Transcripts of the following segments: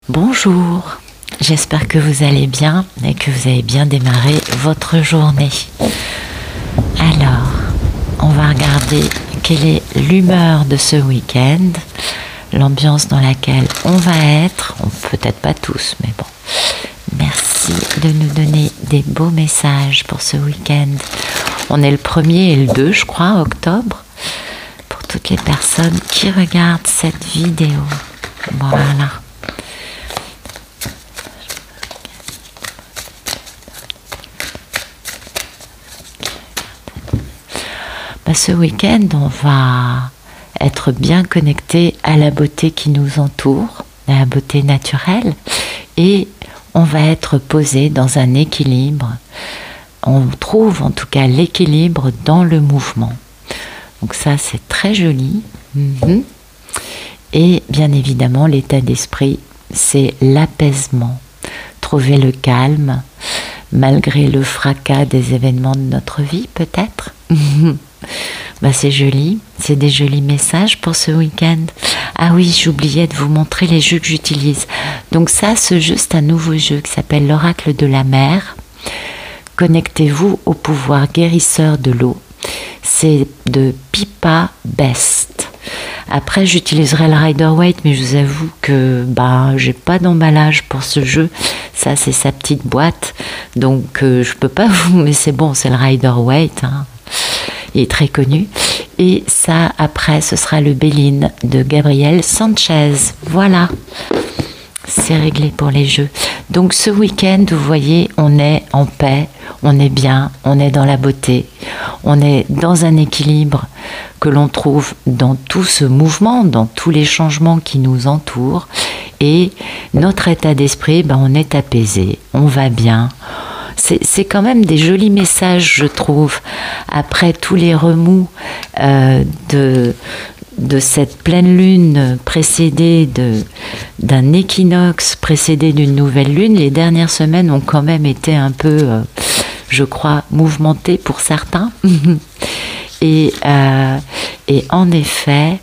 Bonjour, j'espère que vous allez bien et que vous avez bien démarré votre journée. Alors, on va regarder quelle est l'humeur de ce week-end, l'ambiance dans laquelle on va être, peut-être pas tous, mais bon. Merci de nous donner des beaux messages pour ce week-end. On est le 1er et le 2, je crois, octobre, pour toutes les personnes qui regardent cette vidéo. Voilà. Ce week-end, on va être bien connecté à la beauté qui nous entoure, à la beauté naturelle, et on va être posé dans un équilibre. On trouve en tout cas l'équilibre dans le mouvement. Donc ça, c'est très joli. Et bien évidemment, l'état d'esprit, c'est l'apaisement. Trouver le calme, malgré le fracas des événements de notre vie, peut-être. C'est joli, c'est des jolis messages pour ce week-end. Ah oui, j'oubliais de vous montrer les jeux que j'utilise. Donc ça, ce jeu, c'est un nouveau jeu qui s'appelle l'Oracle de la mer. Connectez-vous au pouvoir guérisseur de l'eau. C'est de Pippa Best. Après, j'utiliserai le Rider-Waite, mais je vous avoue que j'ai pas d'emballage pour ce jeu. Ça, c'est sa petite boîte. Donc, je peux pas vous... Mais c'est bon, c'est le Rider-Waite. Il est très connu. Et ça, après, ce sera le Béline de Gabriel Sanchez. Voilà. C'est réglé pour les jeux. Donc, ce week-end, vous voyez, on est en paix, on est bien, on est dans la beauté, on est dans un équilibre que l'on trouve dans tout ce mouvement, dans tous les changements qui nous entourent. Et notre état d'esprit, on est apaisé, on va bien. C'est quand même des jolis messages, je trouve, après tous les remous de cette pleine lune précédée d'un équinoxe, précédé d'une nouvelle lune. Les dernières semaines ont quand même été un peu, je crois, mouvementées pour certains. Et en effet,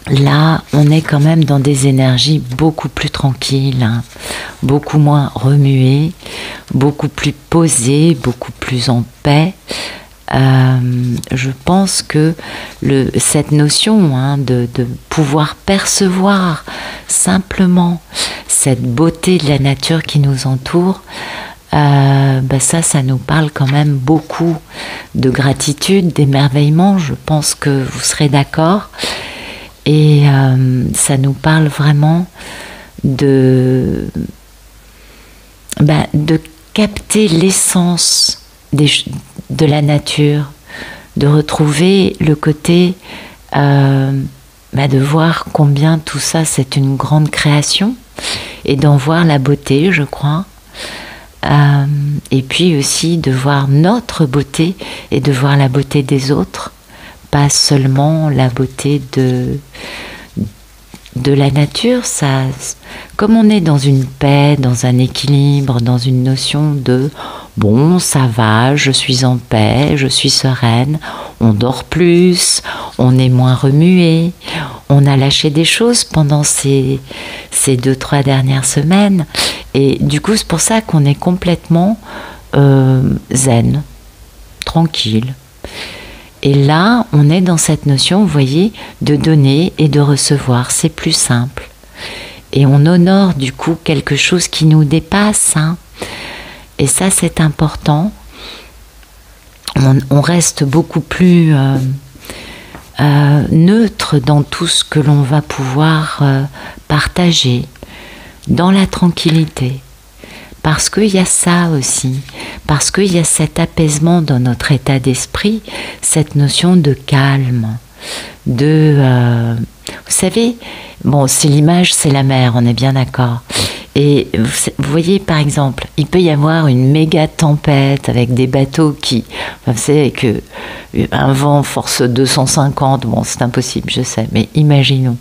là, on est quand même dans des énergies beaucoup plus tranquilles, beaucoup moins remuées, beaucoup plus posées, beaucoup plus en paix. Je pense que cette notion de pouvoir percevoir simplement cette beauté de la nature qui nous entoure, ça nous parle quand même beaucoup de gratitude, d'émerveillement. Je pense que vous serez d'accord. Et ça nous parle vraiment de capter l'essence de la nature, de retrouver le côté de voir combien tout ça c'est une grande création et d'en voir la beauté, je crois. Et puis aussi de voir notre beauté et de voir la beauté des autres, pas seulement la beauté de la nature. Ça, comme on est dans une paix, dans un équilibre, dans une notion de bon, ça va, je suis en paix, je suis sereine, on dort plus, on est moins remué, on a lâché des choses pendant ces 2-3 dernières semaines. Et du coup, c'est pour ça qu'on est complètement zen, tranquille. Et là, on est dans cette notion, vous voyez, de donner et de recevoir. C'est plus simple. Et on honore du coup quelque chose qui nous dépasse. Et ça, c'est important. On reste beaucoup plus neutre dans tout ce que l'on va pouvoir partager, dans la tranquillité. Parce qu'il y a ça aussi, parce qu'il y a cet apaisement dans notre état d'esprit, cette notion de calme, vous savez, c'est l'image, c'est la mer, on est bien d'accord. Et vous voyez, par exemple, il peut y avoir une méga tempête avec des bateaux vous savez, que un vent force 250, c'est impossible, je sais, mais imaginons.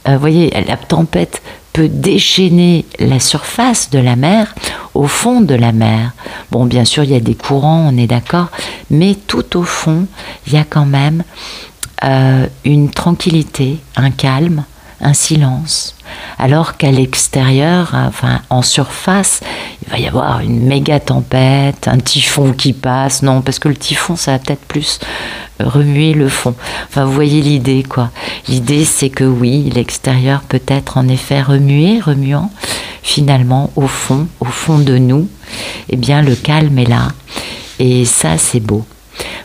Vous voyez, la tempête peut déchaîner la surface de la mer au fond de la mer. Bien sûr, il y a des courants, on est d'accord, mais tout au fond, il y a quand même une tranquillité, un calme, un silence, alors qu'à l'extérieur, enfin en surface, il va y avoir une méga tempête, un typhon qui passe. Non, parce que le typhon, ça va peut-être plus remuer le fond. Enfin, vous voyez l'idée, quoi. L'idée, c'est que oui, l'extérieur peut être en effet remuant. Finalement, au fond de nous, eh bien, le calme est là. Et ça, c'est beau.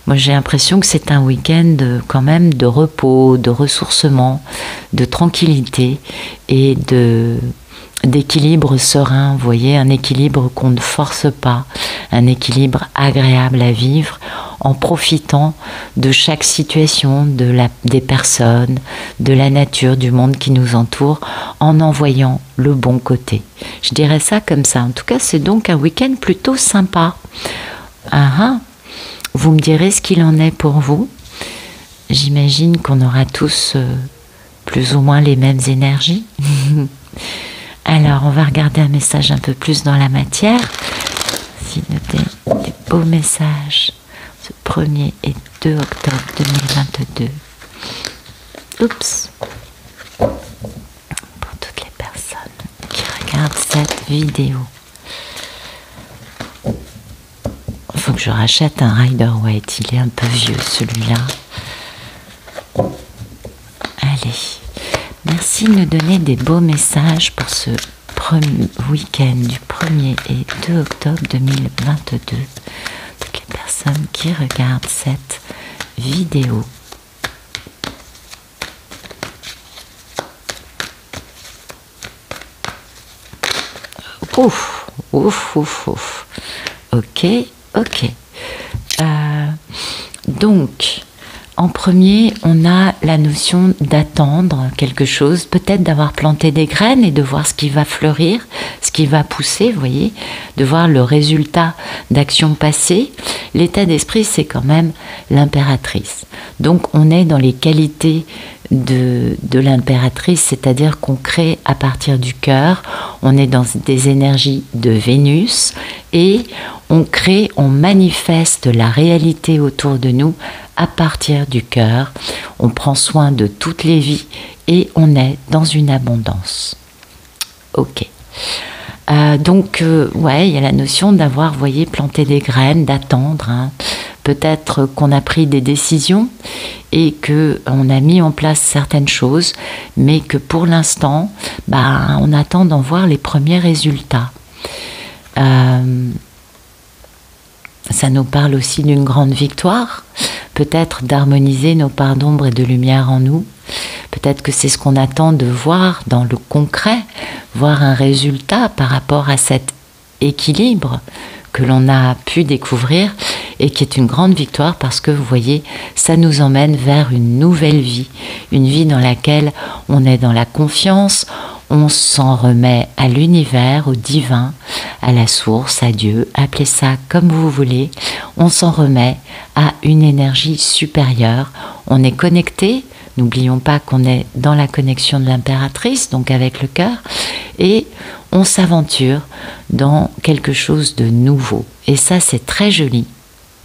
Moi, j'ai l'impression que c'est un week-end quand même de repos, de ressourcement, de tranquillité et d'équilibre serein. Vous voyez, un équilibre qu'on ne force pas, un équilibre agréable à vivre en profitant de chaque situation, des personnes, de la nature, du monde qui nous entoure, en voyant le bon côté. Je dirais ça comme ça. En tout cas, c'est donc un week-end plutôt sympa. Vous me direz ce qu'il en est pour vous. J'imagine qu'on aura tous plus ou moins les mêmes énergies. Alors, on va regarder un message un peu plus dans la matière. Si des beaux messages, ce 1er et 2 octobre 2022. Oups. Pour toutes les personnes qui regardent cette vidéo. Il faut que je rachète un Rider-Waite, il est un peu vieux celui-là. Allez, merci de nous donner des beaux messages pour ce week-end du 1er et 2 octobre 2022. Toutes les personnes qui regardent cette vidéo. Ouf. Ok. Donc, en premier, on a la notion d'attendre quelque chose, peut-être d'avoir planté des graines et de voir ce qui va fleurir, ce qui va pousser, vous voyez, de voir le résultat d'actions passées. L'état d'esprit, c'est quand même l'impératrice. Donc, on est dans les qualités de l'impératrice, c'est-à-dire qu'on crée à partir du cœur, on est dans des énergies de Vénus et on crée, on manifeste la réalité autour de nous à partir du cœur. On prend soin de toutes les vies et on est dans une abondance. Ok. Donc, ouais, il y a la notion d'avoir, vous voyez, planté des graines, d'attendre. Peut-être qu'on a pris des décisions et qu'on a mis en place certaines choses, mais que pour l'instant, on attend d'en voir les premiers résultats. Ça nous parle aussi d'une grande victoire, peut-être d'harmoniser nos parts d'ombre et de lumière en nous. Peut-être que c'est ce qu'on attend de voir dans le concret, voir un résultat par rapport à cet équilibre que l'on a pu découvrir et qui est une grande victoire parce que, vous voyez, ça nous emmène vers une nouvelle vie, une vie dans laquelle on est dans la confiance, on s'en remet à l'univers, au divin, à la source, à Dieu, appelez ça comme vous voulez, on s'en remet à une énergie supérieure, on est connecté. N'oublions pas qu'on est dans la connexion de l'impératrice, donc avec le cœur, et on s'aventure dans quelque chose de nouveau. Et ça, c'est très joli.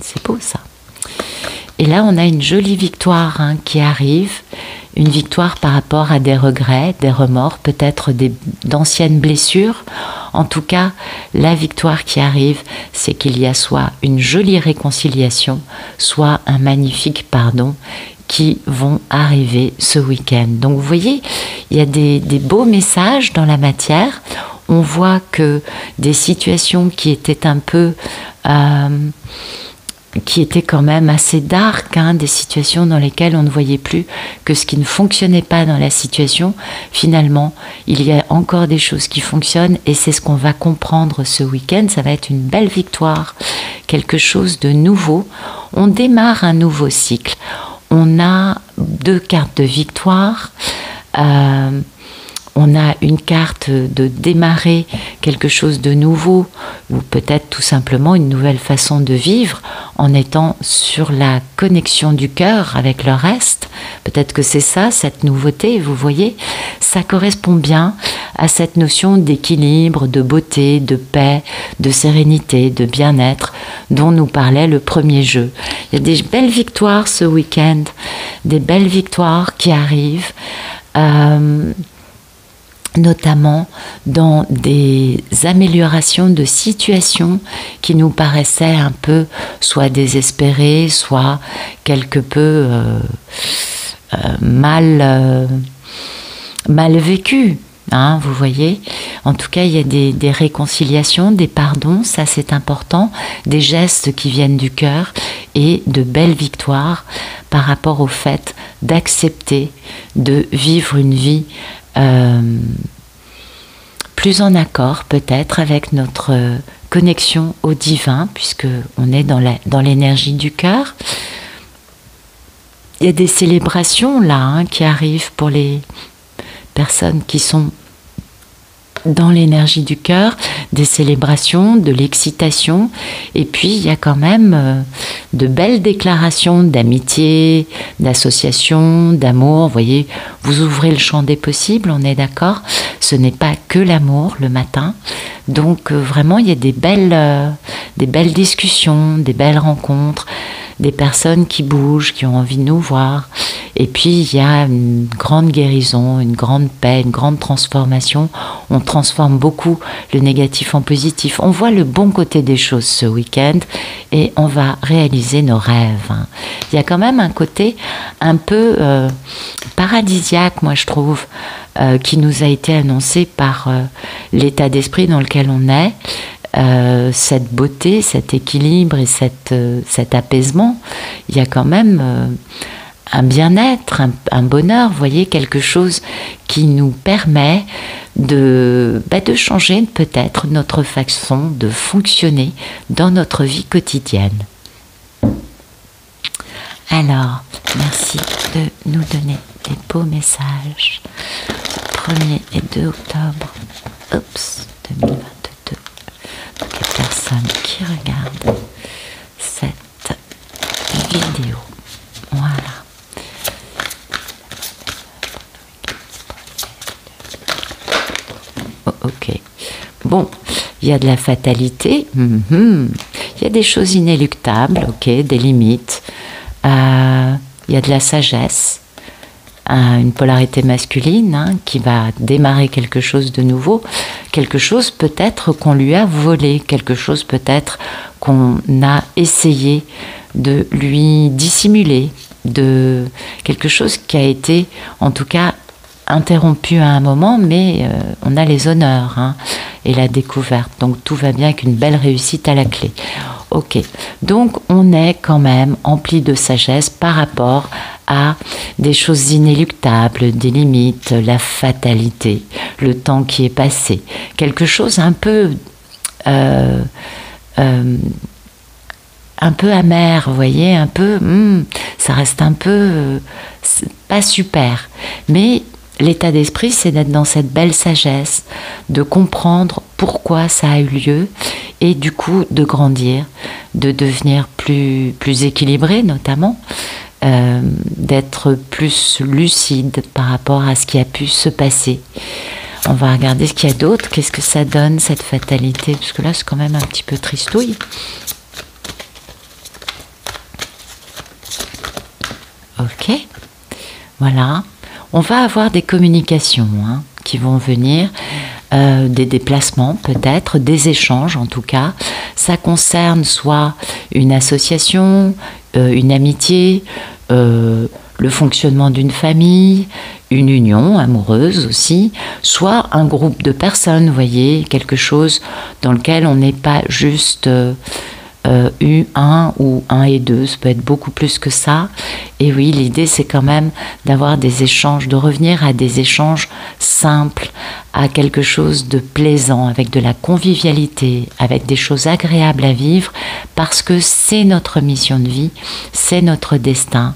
C'est beau, ça. Et là, on a une jolie victoire qui arrive, une victoire par rapport à des regrets, des remords, peut-être d'anciennes blessures. En tout cas, la victoire qui arrive, c'est qu'il y a soit une jolie réconciliation, soit un magnifique pardon qui vont arriver ce week-end. Donc vous voyez, il y a des beaux messages dans la matière. On voit que des situations qui étaient un peu... qui étaient quand même assez dark, des situations dans lesquelles on ne voyait plus que ce qui ne fonctionnait pas dans la situation. Finalement, il y a encore des choses qui fonctionnent et c'est ce qu'on va comprendre ce week-end. Ça va être une belle victoire, quelque chose de nouveau. On démarre un nouveau cycle. On a 2 cartes de victoire. On a une carte de démarrer quelque chose de nouveau ou peut-être tout simplement une nouvelle façon de vivre en étant sur la connexion du cœur avec le reste. Peut-être que c'est ça, cette nouveauté, vous voyez, ça correspond bien à cette notion d'équilibre, de beauté, de paix, de sérénité, de bien-être dont nous parlait le premier jeu. Il y a des belles victoires ce week-end, des belles victoires qui arrivent. notamment dans des améliorations de situations qui nous paraissaient un peu soit désespérées, soit quelque peu mal vécues. Hein, vous voyez, en tout cas, il y a des réconciliations, des pardons, ça c'est important, des gestes qui viennent du cœur et de belles victoires par rapport au fait d'accepter de vivre une vie plus en accord peut-être avec notre connexion au divin, puisque on est dans l'énergie du cœur. Il y a des célébrations là hein, qui arrivent pour les personnes qui sont dans l'énergie du cœur, des célébrations, de l'excitation, et puis il y a quand même de belles déclarations d'amitié, d'association, d'amour. Vous voyez, vous ouvrez le champ des possibles, on est d'accord. Ce n'est pas que l'amour le matin. Donc vraiment, il y a des belles discussions, des belles rencontres, des personnes qui bougent, qui ont envie de nous voir. Et puis, il y a une grande guérison, une grande paix, une grande transformation. On transforme beaucoup le négatif en positif. On voit le bon côté des choses ce week-end et on va réaliser nos rêves. Il y a quand même un côté un peu paradisiaque, moi je trouve, qui nous a été annoncé par l'état d'esprit dans lequel on est. Cette beauté, cet équilibre et cet apaisement, il y a quand même un bien-être, un bonheur, vous voyez, quelque chose qui nous permet de changer peut-être notre façon de fonctionner dans notre vie quotidienne. Alors, merci de nous donner des beaux messages. 1er et 2 octobre, 2022. Les personnes qui regardent cette vidéo. Voilà. Oh, ok. Bon, il y a de la fatalité. Il y a des choses inéluctables, ok, des limites. Il y a de la sagesse. Une polarité masculine hein, qui va démarrer quelque chose de nouveau, quelque chose peut-être qu'on lui a volé, quelque chose peut-être qu'on a essayé de lui dissimuler, de quelque chose qui a été en tout cas interrompu à un moment, mais on a les honneurs hein, et la découverte, donc tout va bien avec une belle réussite à la clé. Ok, donc on est quand même empli de sagesse par rapport à des choses inéluctables, des limites, la fatalité, le temps qui est passé, quelque chose un peu amer, vous voyez, un peu, ça reste un peu pas super, mais l'état d'esprit, c'est d'être dans cette belle sagesse, de comprendre pourquoi ça a eu lieu et du coup de grandir, de devenir plus équilibré notamment, d'être plus lucide par rapport à ce qui a pu se passer. On va regarder ce qu'il y a d'autre, qu'est-ce que ça donne cette fatalité, parce que là c'est quand même un petit peu tristouille. Ok, voilà. On va avoir des communications hein, qui vont venir, des déplacements peut-être, des échanges en tout cas. Ça concerne soit une association, une amitié, le fonctionnement d'une famille, une union amoureuse aussi, soit un groupe de personnes, vous voyez, quelque chose dans lequel on n'est pas juste U1 ou 1 et 2, ça peut être beaucoup plus que ça. Et oui, l'idée c'est quand même d'avoir des échanges, de revenir à des échanges simples, à quelque chose de plaisant, avec de la convivialité, avec des choses agréables à vivre, parce que c'est notre mission de vie, c'est notre destin.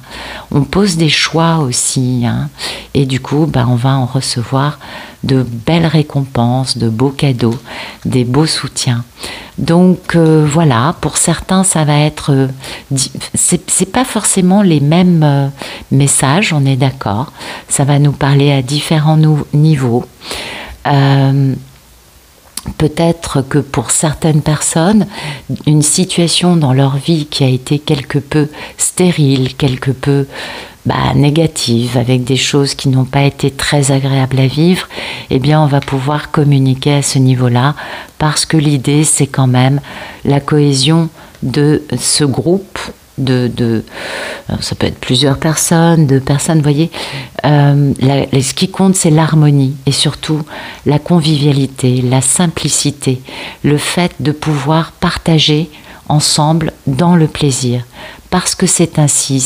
On pose des choix aussi, hein, et du coup, on va en recevoir de belles récompenses, de beaux cadeaux, des beaux soutiens. Donc voilà, pour certains ça va être, c'est pas forcément les mêmes messages, on est d'accord, ça va nous parler à différents niveaux. Peut-être que pour certaines personnes, une situation dans leur vie qui a été quelque peu stérile, quelque peu négatives, avec des choses qui n'ont pas été très agréables à vivre, eh bien on va pouvoir communiquer à ce niveau-là, parce que l'idée c'est quand même la cohésion de ce groupe, ça peut être plusieurs personnes, vous voyez, ce qui compte c'est l'harmonie et surtout la convivialité, la simplicité, le fait de pouvoir partager ensemble dans le plaisir, parce que c'est ainsi,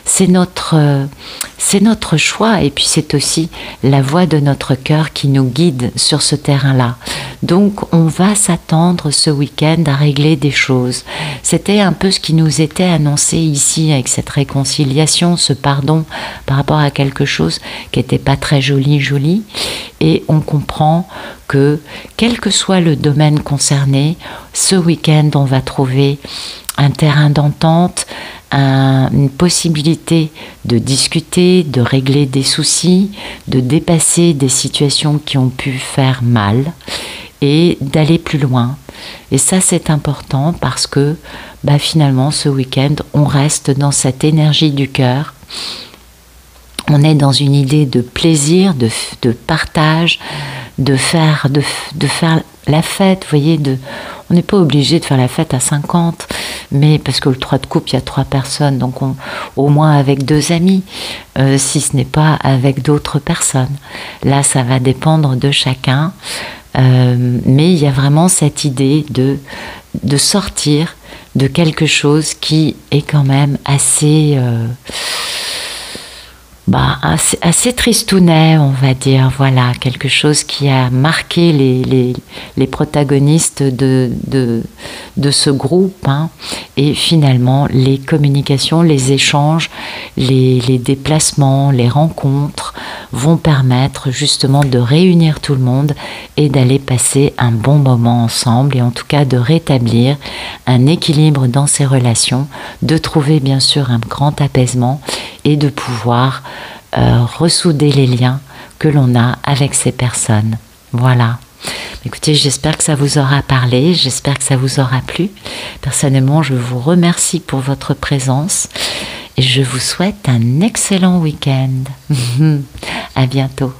c'est notre choix, et puis c'est aussi la voix de notre cœur qui nous guide sur ce terrain-là. Donc on va s'attendre ce week-end à régler des choses. C'était un peu ce qui nous était annoncé ici avec cette réconciliation, ce pardon par rapport à quelque chose qui n'était pas très joli, et on comprend que quel que soit le domaine concerné, ce week-end on va trouver un terrain d'entente, une possibilité de discuter, de régler des soucis, de dépasser des situations qui ont pu faire mal et d'aller plus loin. Et ça c'est important parce que finalement ce week-end on reste dans cette énergie du cœur. On est dans une idée de plaisir, de partage, de faire la fête, vous voyez, on n'est pas obligé de faire la fête à 50, mais parce que le 3 de coupe, il y a 3 personnes, donc au moins avec 2 amis, si ce n'est pas avec d'autres personnes. Là, ça va dépendre de chacun, mais il y a vraiment cette idée de sortir de quelque chose qui est quand même assez tristounet, on va dire, voilà, quelque chose qui a marqué les protagonistes de ce groupe, hein. Et finalement les communications, les échanges, les déplacements, les rencontres vont permettre justement de réunir tout le monde et d'aller passer un bon moment ensemble, et en tout cas de rétablir un équilibre dans ces relations, de trouver bien sûr un grand apaisement et de pouvoir ressouder les liens que l'on a avec ces personnes. Voilà. Écoutez, j'espère que ça vous aura parlé, j'espère que ça vous aura plu. Personnellement, je vous remercie pour votre présence et je vous souhaite un excellent week-end. À bientôt.